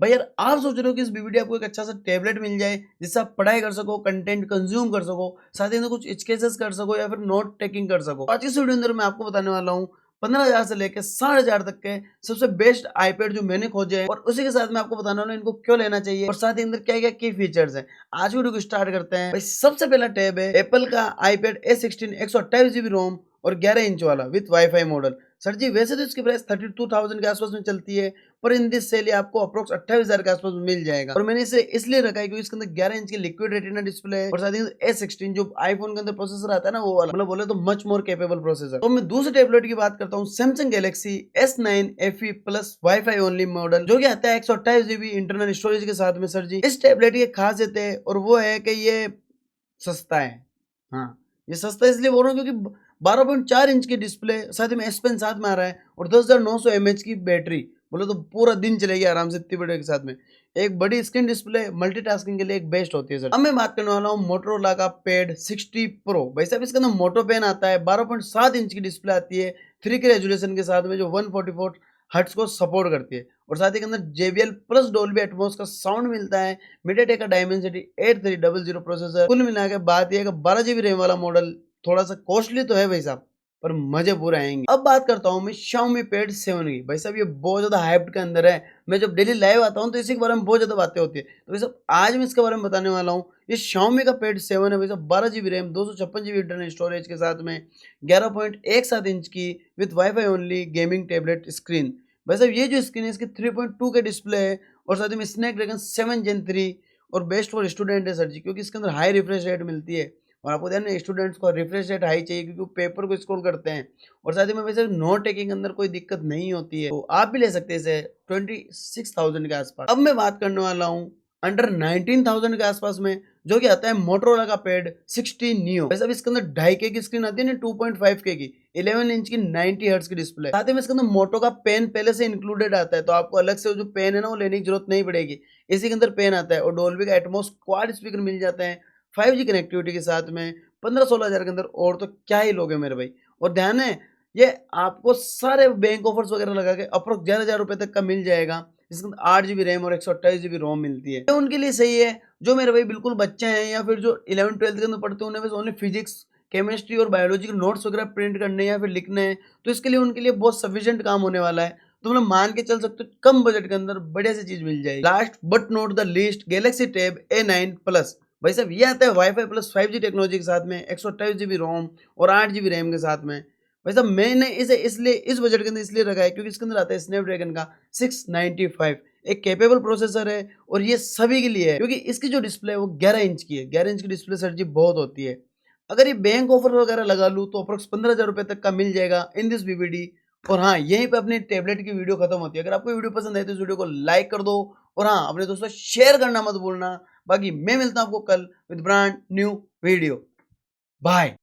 भाई यार आप सोच रहे हो कि इस बीवीडी आपको एक अच्छा सा टैबलेट मिल जाए जिससे आप पढ़ाई कर सको, कंटेंट कंज्यूम कर सको, साथ ही में कुछ स्केचेस कर सको या फिर नोट टेकिंग कर सको। आज इस वीडियो अंदर मैं आपको बताने वाला हूँ 15,000 से लेकर 60,000 तक के सबसे बेस्ट आईपैड जो मैंने खोजे हैं, और उसी के साथ मैं आपको बताने वाला हूँ इनको क्यों लेना चाहिए और साथ ही अंदर क्या क्या की फीचर्स हैं। आज वीडियो को स्टार्ट करते हैं। भाई सबसे पहला टैब है एप्पल का आईपैड A16 128 GB रोम और 11 इंच वाला विथ वाईफाई मॉडल। सर जी वैसे तो इसकी प्राइस 32,000 के आसपास में चलती है, पर इन दिस सेल ये आपको अप्रोक्स 28,000 के आसपास मिल जाएगा। और मैंने इसे इसलिए रखा है क्योंकि इसके अंदर 11 इंच की लिक्विड रेटिना डिस्प्ले है और साथ ही A16 जो आईफोन के अंदर प्रोसेसर आता है ना, वो वाला मतलब बोले तो मच मोर कैपेबल प्रोसेसर। तो मैं दूसरे टैबलेट की बात करता हूँ, Samsung Galaxy S9 FE plus wifi only model, जो कि आता है 128 GB इंटरनल स्टोरेज के साथ में। सर जी इस टैबलेट की खासियत है और वो है कि ये सस्ता है। हाँ, ये सस्ता इसलिए बोल रहा हूँ क्योंकि 12.4 इंच की डिस्प्ले, साथ में S पेन साथ में आ रहा है और 10,900 mAh की बैटरी। बोले तो पूरा दिन चलेगी आराम से इतनी बड़े के साथ में। एक बड़ी स्क्रीन डिस्प्ले मल्टीटास्किंग के लिए एक बेस्ट होती है सर। अब मैं बात करने वाला हूँ मोटोरोला का पेड 60 प्रो। भाई साहब इसके अंदर मोटो पेन आता है, 12.7 इंच की डिस्प्ले आती है 3K रेजोल्यूशन के साथ में, जो 144 हर्ट्ज को सपोर्ट करती है और साथ ही के अंदर JBL प्लस डोल्बी एटमॉस का साउंड मिलता है। मीडियाटेक का डायमेंसिटी 8300 प्रोसेसर। कुल मिला के बात यह है कि 12 GB रैम वाला मॉडल थोड़ा सा कॉस्टली तो है भाई साहब, पर मजे पूरे आएंगे। अब बात करता हूँ मैं Xiaomi Pad 7 की। भाई साहब ये बहुत ज्यादा हाइप्ड के अंदर है। मैं जब डेली लाइव आता हूँ तो इसी के बारे में बहुत ज्यादा बातें होती है, तो भाई साहब आज मैं इसके बारे में बताने वाला हूँ। ये Xiaomi का Pad 7 है भाई साहब, 12 GB RAM, 256 GB internal storage के साथ में, 11.17 इंच की with wifi only gaming tablet screen. भाई साहब ये जो स्क्रीन है इसकी 3.2 के डिस्प्ले है और साथ में स्नैपड्रैगन 7 Gen 3 और बेस्ट फॉर स्टूडेंट है सर जी, क्योंकि इसके अंदर हाई रिफ्रेश रेट मिलती है। और आपको ध्यान है स्टूडेंट्स को रिफ्रेश रेट हाई चाहिए क्योंकि वो पेपर को स्क्रॉल करते हैं और साथ ही में वैसे नोट टेकिंग अंदर कोई दिक्कत नहीं होती है, तो आप भी ले सकते हैं इसे 26,000 के आसपास। अब मैं बात करने वाला हूँ अंडर 19,000 के आसपास में, जो कि आता है मोटरोला का पैड 60 नियो। वैसे अब इसके अंदर 2.5K की स्क्रीन आती है ना, 2.5K की 11 इंच की 90 हर्ट्ज की डिस्प्ले। साथ ही में इसके अंदर मोटो का पेन पहले से इंक्लूडेड आता है, तो आपको अलग से जो पेन है ना वो लेने की जरूरत नहीं पड़ेगी। इसी के अंदर पेन आता है और डोल्बी का एटमॉस क्वाड स्पीकर मिल जाते हैं 5G कनेक्टिविटी के साथ में। 15-16 हजार के अंदर और तो क्या ही लोगे मेरे भाई। और ध्यान है ये आपको सारे बैंक ऑफर्स वगैरह लगा के अप्रोक्स 11,000 रुपए तक का मिल जाएगा, जिसके अंदर 8 GB रैम और 128 GB रोम मिलती है। तो उनके लिए सही है जो मेरे भाई बिल्कुल बच्चे हैं या फिर जो 11th-12th के अंदर पढ़ते हैं, उन्हें बस ओनली फिजिक्स, केमिस्ट्री और बायोलॉजी के नोट्स वगैरह प्रिंट करने या फिर लिखने हैं, तो इसके लिए उनके लिए बहुत सफिशिएंट काम होने वाला है। तो मतलब मान के चल सकते हो कम बजट के अंदर बढ़िया सी चीज मिल जाएगी। Last but not the least, Galaxy tab A9 plus. भाई साहब ये आता है वाईफाई प्लस 5G टेक्नोलॉजी के साथ में, 128 GB रोम और 8 GB रैम के साथ में। भाई साहब मैंने इसे इसलिए इस बजट के अंदर इसलिए रखा है क्योंकि इसके अंदर आता है स्नैपड्रैगन का 695, एक कैपेबल प्रोसेसर है और ये सभी के लिए है क्योंकि इसकी जो डिस्प्ले है वो 11 इंच की है। 11 इंच की डिस्प्ले सर जी बहुत होती है। अगर ये बैंक ऑफर वगैरह लगा लूँ तो अप्रोक्स 15,000 रुपए तक का मिल जाएगा इन दिस बीवीडी। और हाँ, यहीं पे अपने टैबलेट की वीडियो खत्म होती है। अगर आपको वीडियो पसंद है तो इस वीडियो को लाइक कर दो और हाँ अपने दोस्तों शेयर करना मत भूलना। बाकी मैं मिलता हूँ आपको कल with brand new video. Bye.